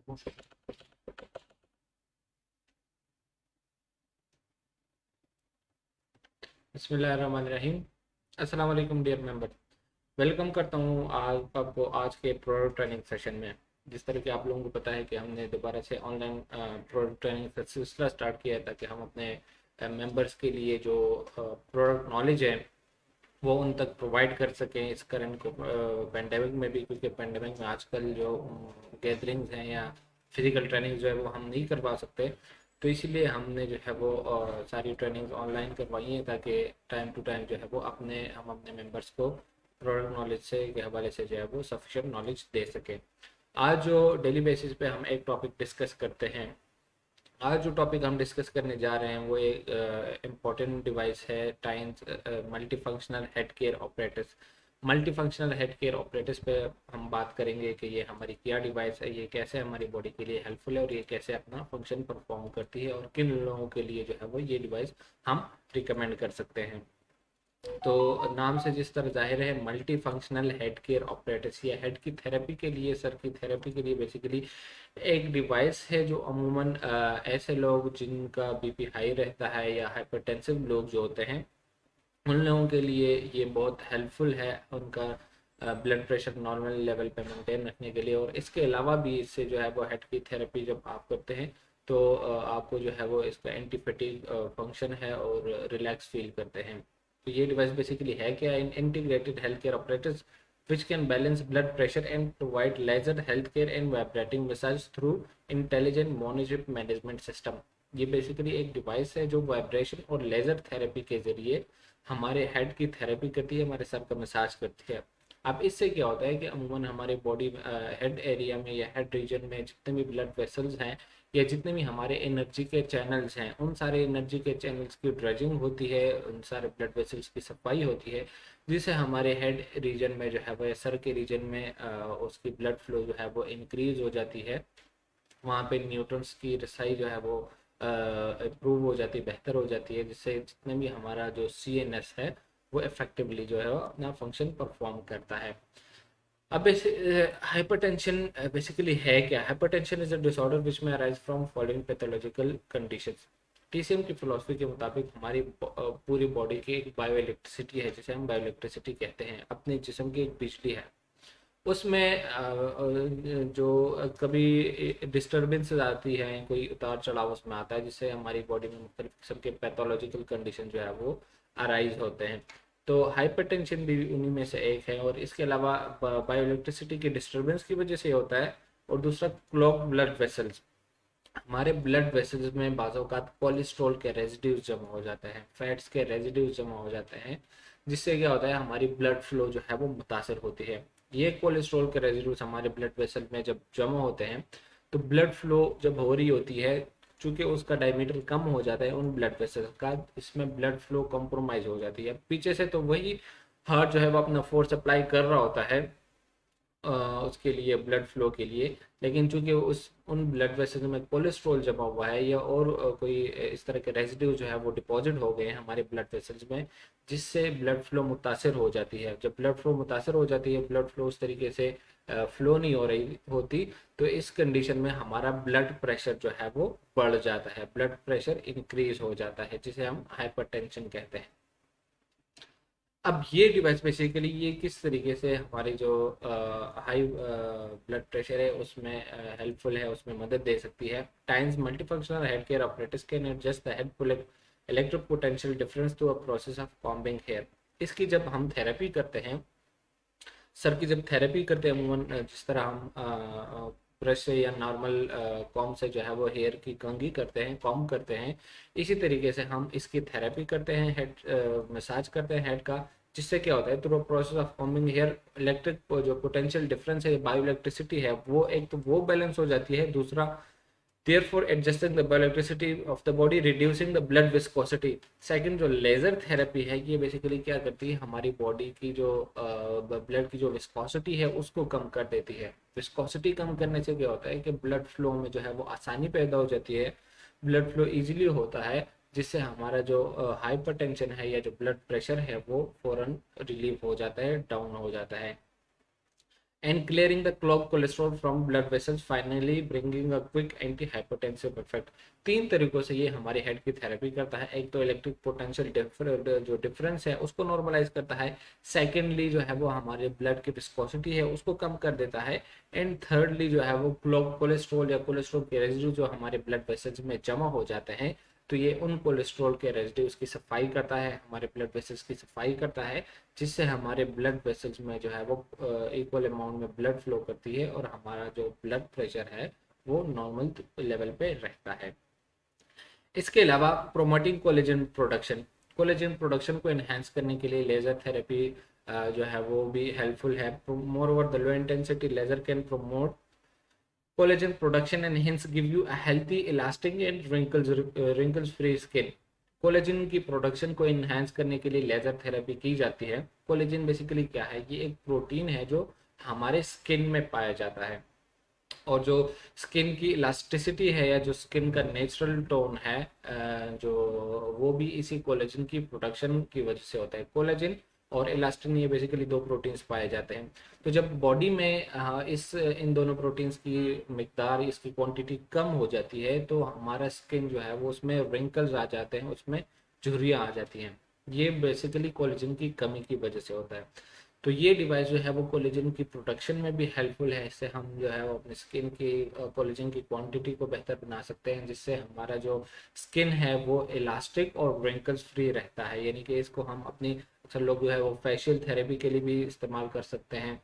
बिस्मिल्लाहिर्रहमानिर्रहीम। अस्सलाम वालेकुम डियर मेंबर, वेलकम करता हूँ आज आपको आज के प्रोडक्ट ट्रेनिंग सेशन में। जिस तरह कि आप लोगों को पता है कि हमने दोबारा से ऑनलाइन प्रोडक्ट ट्रेनिंग का सिलसिला स्टार्ट किया है ताकि हम अपने मेंबर्स के लिए जो प्रोडक्ट नॉलेज है वो उन तक प्रोवाइड कर सकें इस करंट को पेंडेमिक में भी, क्योंकि पेंडेमिक में आजकल जो गैदरिंग्स हैं या फिजिकल ट्रेनिंग जो है वो हम नहीं करवा सकते। तो इसीलिए हमने जो है वो सारी ट्रेनिंग्स ऑनलाइन करवाई हैं ताकि टाइम टू टाइम जो है वो हम अपने मेंबर्स को प्रोडक्ट नॉलेज से के हवाले से जो है वो सफिशेंट नॉलेज दे सकें। आज जो डेली बेसिस पे हम एक टॉपिक डिस्कस करते हैं, आज जो टॉपिक हम डिस्कस करने जा रहे हैं वो एक इम्पॉर्टेंट डिवाइस है, times multi functional head care operators. Multi functional head care operators पे हम बात करेंगे कि ये हमारी क्या डिवाइस है, ये कैसे हमारी बॉडी के लिए हेल्पफुल है और ये कैसे अपना फंक्शन परफॉर्म करती है और किन लोगों के लिए जो है वो ये डिवाइस हम रिकमेंड कर सकते हैं। तो नाम से जिस तरह जाहिर है, multi functional head care operators या हेड की थेरेपी के लिए, सर की थेरेपी के लिए बेसिकली एक डिवाइस है जो अमूमन ऐसे लोग जिनका बीपी हाई रहता है या हाइपरटेंसिव लोग जो होते हैं उन लोगों के लिए ये बहुत हेल्पफुल है, उनका ब्लड प्रेशर नॉर्मल लेवल पे मेंटेन रखने के लिए। और इसके अलावा भी इससे जो है वो हेड की थेरेपी जब आप करते हैं तो आपको जो है वो इसका एंटी फैटिग फंक्शन है और रिलैक्स फील करते हैं। तो ये डिवाइस बेसिकली है क्या, in integrated health care operators which can balance blood pressure and provide laser healthcare and vibrating massage through intelligent monitoring management system। ये बेसिकली एक डिवाइस है जो वाइब्रेशन और लेजर थेरेपी के जरिए हमारे हेड की थेरेपी करती है, हमारे सर का मसाज करती है। अब इससे क्या होता है कि अमूमन हमारे बॉडी हेड एरिया में या हेड रीजन में जितने भी ब्लड वेसल्स हैं या जितने भी हमारे एनर्जी के चैनल्स हैं, उन सारे एनर्जी के चैनल्स की ड्रेजिंग होती है, उन सारे ब्लड वेसल्स की सफाई होती है, जिससे हमारे हेड रीजन में जो है वो सर के रीजन में उसकी ब्लड फ्लो जो है वो इंक्रीज हो जाती है। वहाँ पे न्यूट्रॉन्स की रसाई जो है वो इम्प्रूव हो जाती है, बेहतर हो जाती है, जिससे जितने भी हमारा जो CNS है वो इफेक्टिवली जो है वो अपना फंक्शन परफॉर्म करता है। अब हाइपरटेंशन बेसिकली है क्या? Hypertension is a disorder which में arise from following pathological conditions. TCM की फिलोसफी के मुताबिक हमारी पूरी बॉडी की एक बायो इलेक्ट्रिसिटी है, जिसे हम बायो इलेक्ट्रिसिटी कहते हैं, अपने जिस्म की एक बिजली है। उसमें जो कभी डिस्टर्बेंस आती है, कोई उतार चढ़ाव उसमें आता है, जिससे हमारी बॉडी में मुख्तलिफ किस्म के पैथोलॉजिकल कंडीशन जो है वो अराइज होते हैं। तो हाइपरटेंशन भी उन्हीं में से एक है। और इसके अलावा बायो इलेक्ट्रिसिटी की डिस्टर्बेंस की वजह से होता है। और दूसरा, क्लॉग ब्लड वेसल्स। हमारे ब्लड वेसल्स में बाज़-औक़ात कोलेस्ट्रॉल के रेजिड्यूज जमा हो जाते हैं, फैट्स के रेजिड्यूज जमा हो जाते हैं, जिससे क्या होता है हमारी ब्लड फ्लो जो है वो मुतासर होती है। ये कोलेस्ट्रॉल के रेजिड्यूज हमारे ब्लड वेसल में जब जमा होते हैं तो ब्लड फ्लो जब हो रही होती है, चूंकि उसका डायमीटर कम हो जाता है उन ब्लड वेसल का, इसमें ब्लड फ्लो कॉम्प्रोमाइज हो जाती है। पीछे से तो वही हार्ट जो है वो अपना फोर्स अप्लाई कर रहा होता है उसके लिए, ब्लड फ्लो के लिए, लेकिन चूंकि उस उन ब्लड वेसल में कोलेस्ट्रॉल जमा हुआ है या और कोई इस तरह के रेजिड्यू जो है वो डिपॉजिट हो गए हैं हमारे ब्लड वेसल्स में, जिससे ब्लड फ्लो मुतासर हो जाती है। जब ब्लड फ्लो मुतासर हो जाती है, ब्लड फ्लो उस तरीके से फ्लो नहीं हो रही होती, तो इस कंडीशन में हमारा ब्लड प्रेशर जो है वो बढ़ जाता है, ब्लड प्रेशर इंक्रीज हो जाता है, जिसे हम हाइपरटेंशन कहते हैं। अब ये डिवाइस बेसिकली ये किस तरीके से हमारी जो हाई ब्लड प्रेशर है उसमें हेल्पफुल है, उसमें मदद दे सकती है। Times multifunctional head care operators can adjust the head electric potential difference to a process of combing hair. इसकी जब हम थेरेपी करते हैं, सर की जब थेरेपी करते हैं, अमूमन जिस तरह हम ब्रश से या नॉर्मल कॉम से जो है वो हेयर की कंघी करते हैं, कॉम करते हैं, इसी तरीके से हम इसकी थेरेपी करते हैं, हेड मसाज करते हैं हेड का, जिससे क्या होता है through process of combing hair electric जो पोटेंशियल डिफरेंस है, बायो इलेक्ट्रिसिटी है, वो एक तो वो बैलेंस हो जाती है, दूसरा therefore adjusting the bioelectricity of the body, reducing the blood viscosity। Second जो लेजर थेरेपी है, ये बेसिकली क्या करती है, हमारी बॉडी की जो ब्लड की जो विस्कोसिटी है उसको कम कर देती है। विस्कोसिटी कम करने से क्या होता है कि ब्लड फ्लो में जो है वो आसानी पैदा हो जाती है, ब्लड फ्लो इजीली होता है, जिससे हमारा जो हाइपरटेंशन है या जो ब्लड प्रेशर है वो फौरन रिलीव हो जाता है, डाउन हो जाता है। and clearing the clogged cholesterol from blood vessels, finally bringing a quick anti-hypertensive effect। तीन तरीकों से ये हमारे हेड की थेरेपी करता है। एक तो इलेक्ट्रिक पोटेंशियल जो डिफरेंस है उसको नॉर्मलाइज करता है, सेकेंडली जो है वो हमारे ब्लड की विस्कोसिटी है उसको कम कर देता है, एंड थर्डली जो है वो क्लॉग कोलेस्ट्रॉल या कोलेस्ट्रॉल के रेजिड्यू जो हमारे ब्लड वेसल्स में जमा हो जाते हैं, तो ये उन कोलेस्ट्रॉल के रेजिड्यूज की सफाई करता है, हमारे ब्लड वेसल्स की सफाई करता है, जिससे हमारे ब्लड वेसल्स में जो है वो इक्वल अमाउंट में ब्लड फ्लो करती है और हमारा जो ब्लड प्रेशर है वो नॉर्मल लेवल पे रहता है। इसके अलावा प्रोमोटिंग कोलेजन प्रोडक्शन को एनहेंस करने के लिए लेजर थेरेपी जो है वो भी हेल्पफुल है। Moreover the low intensity laser can promote collagen production and hence give you a healthy elastic and wrinkles free skin। Collagen की प्रोडक्शन को इनहेंस करने के लिए लेजर थेरेपी की जाती है। कोलेजन बेसिकली क्या है, ये एक प्रोटीन है जो हमारे स्किन में पाया जाता है, और जो स्किन की इलास्टिसिटी है या जो स्किन का नेचुरल टोन है जो वो भी इसी कोलेजन की प्रोडक्शन की वजह से होता है। कोलेजन और इलास्टिन ये बेसिकली दो प्रोटीन्स पाए जाते हैं। तो जब बॉडी में इन दोनों प्रोटीन्स की मिकदार, इसकी क्वांटिटी कम हो जाती है तो हमारा स्किन जो है वो उसमें रिंकल्स आ जाते हैं, उसमें झुर्रियाँ आ जाती हैं। ये बेसिकली कोलेजन की कमी की वजह से होता है। तो ये डिवाइस जो है वो कोलेजन की प्रोटेक्शन में भी हेल्पफुल है। इससे हम जो है वो अपनी स्किन की कोलेजन की क्वांटिटी को बेहतर बना सकते हैं, जिससे हमारा जो स्किन है वो इलास्टिक और रिंकल्स फ्री रहता है। यानी कि इसको हम अपनी, अक्सर लोग जो है वो फेशियल थेरेपी के लिए भी इस्तेमाल कर सकते हैं।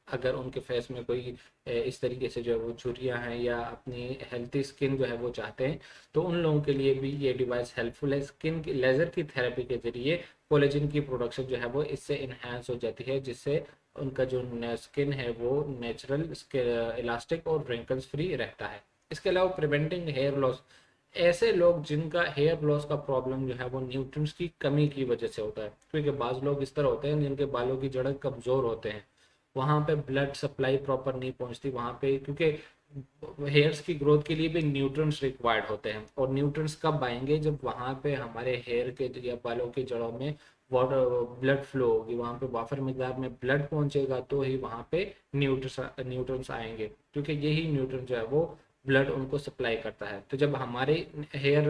अगर उनके फेस में कोई इस तरीके से जो है वो झुर्रियाँ हैं या अपनी हेल्थी स्किन जो है वो चाहते हैं, तो उन लोगों के लिए भी ये डिवाइस हेल्पफुल है। स्किन की लेज़र की थेरेपी के जरिए कोलेजन की प्रोडक्शन जो है वो इससे इन्हांस हो जाती है, जिससे उनका जो स्किन है वो नेचुरल इलास्टिक और रिंकल्स फ्री रहता है। इसके अलावा प्रिवेंटिंग हेयर लॉस, ऐसे लोग जिनका हेयर लॉस का प्रॉब्लम जो है वो न्यूट्रिएंट्स की कमी की वजह से होता है, क्योंकि बाज़ लोग इस तरह होते हैं जिनके बालों की जड़ें कमज़ोर होते हैं, वहाँ पे ब्लड सप्लाई प्रॉपर नहीं पहुँचती वहाँ पे, क्योंकि हेयर्स की ग्रोथ के लिए भी न्यूट्रिएंट्स रिक्वायर्ड होते हैं, और न्यूट्रिएंट्स कब आएंगे, जब वहाँ पे हमारे हेयर के या बालों की जड़ों में वाटर ब्लड फ्लो होगी, वहाँ पे वाफर मिकदार में ब्लड पहुँचेगा तो ही वहाँ पे न्यूट्रिएंट्स आएंगे, क्योंकि यही न्यूट्रिएंट जो है वो ब्लड उनको सप्लाई करता है। तो जब हमारे हेयर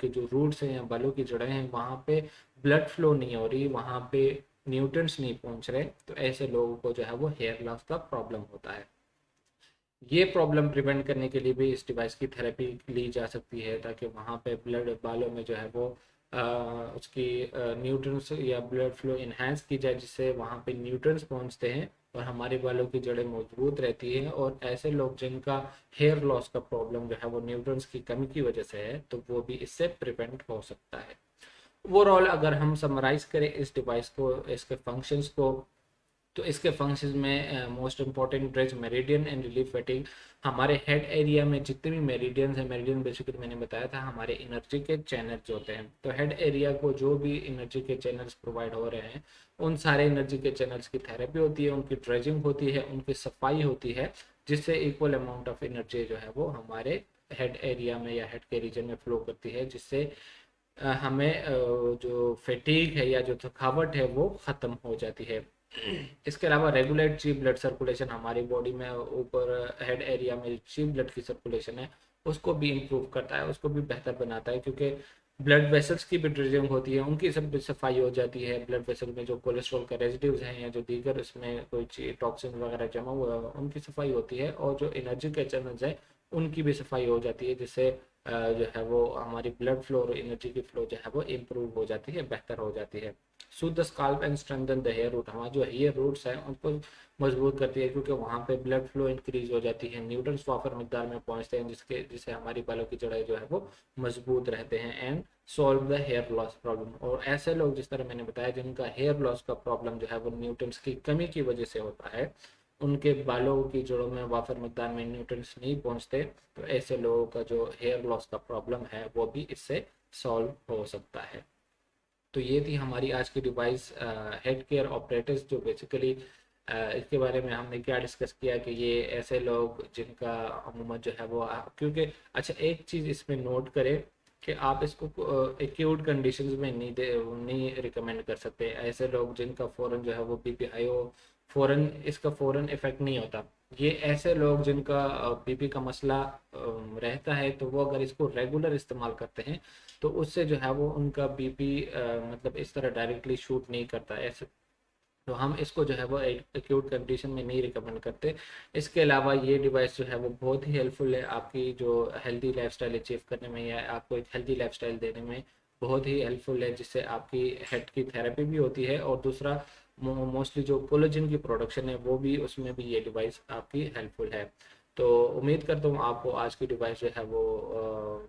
के जो रूट्स हैं या बालों की जड़ें हैं वहाँ पे ब्लड फ्लो नहीं हो रही, वहाँ पे न्यूट्रिएंट्स नहीं पहुंच रहे, तो ऐसे लोगों को जो है वो हेयर लॉस का प्रॉब्लम होता है। ये प्रॉब्लम प्रिवेंट करने के लिए भी इस डिवाइस की थेरेपी ली जा सकती है, ताकि वहाँ पे ब्लड बालों में जो है वो उसकी न्यूट्रिएंट्स या ब्लड फ्लो इन्हांस की जाए, जिससे वहाँ पे न्यूट्रिएंट्स पहुँचते हैं और हमारे बालों की जड़ें मजबूत रहती हैं। और ऐसे लोग जिनका हेयर लॉस का प्रॉब्लम जो है वो न्यूट्रिएंट्स की कमी की वजह से है, तो वो भी इससे प्रिवेंट हो सकता है। ओवरऑल अगर हम समराइज करें इस डिवाइस को, इसके फंक्शंस को, तो इसके फंक्शंस में most important dredge meridian and relief fatigue. हमारे हेड एरिया में जितने भी मेरिडियंस हैं, मेरिडियन बेसिकली मैंने बताया था हमारे एनर्जी के चैनल्स होते हैं, तो हेड एरिया को जो भी एनर्जी के चैनल्स प्रोवाइड हो रहे हैं उन सारे एनर्जी के चैनल्स की थेरेपी होती है, उनकी ड्रेजिंग होती है, उनकी सफाई होती है, जिससे इक्वल अमाउंट ऑफ एनर्जी जो है वो हमारे हेड एरिया में या हेड के रीजन में फ्लो करती है, जिससे हमें जो फैटीग है या जो थकावट है वो ख़त्म हो जाती है। इसके अलावा रेगुलेट ची ब्लड सर्कुलेशन, हमारी बॉडी में ऊपर हेड एरिया में ची ब्लड की सर्कुलेशन है उसको भी इम्प्रूव करता है, उसको भी बेहतर बनाता है, क्योंकि ब्लड वेसल्स की भी ड्रेजिंग होती है, उनकी सब सफाई हो जाती है। ब्लड वेसल में जो कोलेस्ट्रॉल का रेजिड्यूज हैं या जो दीगर उसमें कोई टॉक्सिन वगैरह जमा हुआ है उनकी सफाई होती है, और जो एनर्जी के चैनल्स हैं उनकी भी सफाई हो जाती है, जिससे जो है वो हमारी ब्लड फ्लो और एनर्जी की फ्लो जो है वो इम्प्रूव हो जाती है, बेहतर हो जाती है। Soothe the scalp and strengthen the hair root, हमारे जो हेयर रूट्स हैं उनको मजबूत करती है, क्योंकि वहाँ पे ब्लड फ्लो इंक्रीज हो जाती है, न्यूट्रिएंट्स प्रॉपर मिकदार में पहुँचते हैं, जिससे हमारी बालों की जड़ें जो है वो मजबूत रहते हैं, and solve the hair loss problem. और ऐसे लोग जिस तरह मैंने बताया जिनका हेयर लॉस का प्रॉब्लम जो है वो न्यूट्रिएंट्स की कमी की वजह से होता है, उनके बालों की जड़ों में वाफर मिकदार में न्यूट्रिएंट्स नहीं पहुंचते, तो ऐसे लोगों का जो हेयर लॉस का प्रॉब्लम है वो भी इससे सॉल्व हो सकता है। तो ये थी हमारी आज की डिवाइस हेड केयर ऑपरेटर्स, जो बेसिकली इसके बारे में हमने क्या डिस्कस किया कि ये ऐसे लोग जिनका अमूमन जो है वो क्योंकि अच्छा एक चीज़ इसमें नोट करें कि आप इसको एक्यूट कंडीशंस में नहीं रिकमेंड कर सकते। ऐसे लोग जिनका फ़ौरन जो है वो बीपी हाई हो, फ़ौरन इसका फ़ौरन इफ़ेक्ट नहीं होता। ये ऐसे लोग जिनका बीपी का मसला रहता है, तो वो अगर इसको रेगुलर इस्तेमाल करते हैं तो उससे जो है वो उनका बीपी मतलब इस तरह डायरेक्टली शूट नहीं करता ऐसे। तो हम इसको जो है वो एक्यूट कंडीशन में नहीं रिकमेंड करते। इसके अलावा ये डिवाइस जो है वो बहुत ही हेल्पफुल है आपकी जो हेल्दी लाइफस्टाइल अचीव करने में या आपको एक हेल्दी लाइफस्टाइल देने में बहुत ही हेल्पफुल है, जिससे आपकी हेड की थेरेपी भी होती है और दूसरा मोस्टली जो कोलेजन की प्रोडक्शन है वो भी, उसमें भी ये डिवाइस आपकी हेल्पफुल है। तो उम्मीद करता हूँ आपको आज की डिवाइस जो है वो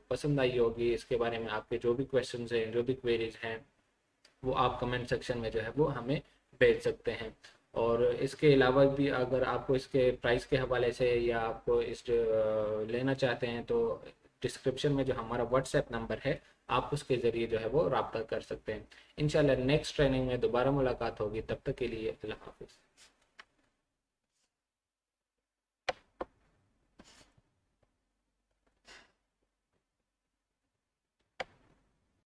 पसंद आई होगी। इसके बारे में आपके जो भी क्वेश्चन हैं, जो भी क्वेरीज हैं, वो आप कमेंट सेक्शन में जो है वो हमें भेज सकते हैं। और इसके अलावा भी अगर आपको इसके प्राइस के हवाले से या आपको इस लेना चाहते हैं तो डिस्क्रिप्शन में जो हमारा व्हाट्सएप नंबर है, आप उसके ज़रिए जो है वो रब्ता कर सकते हैं। इंशाल्लाह नेक्स्ट ट्रेनिंग में दोबारा मुलाकात होगी, तब तक के लिए अल्लाह हाफिज़।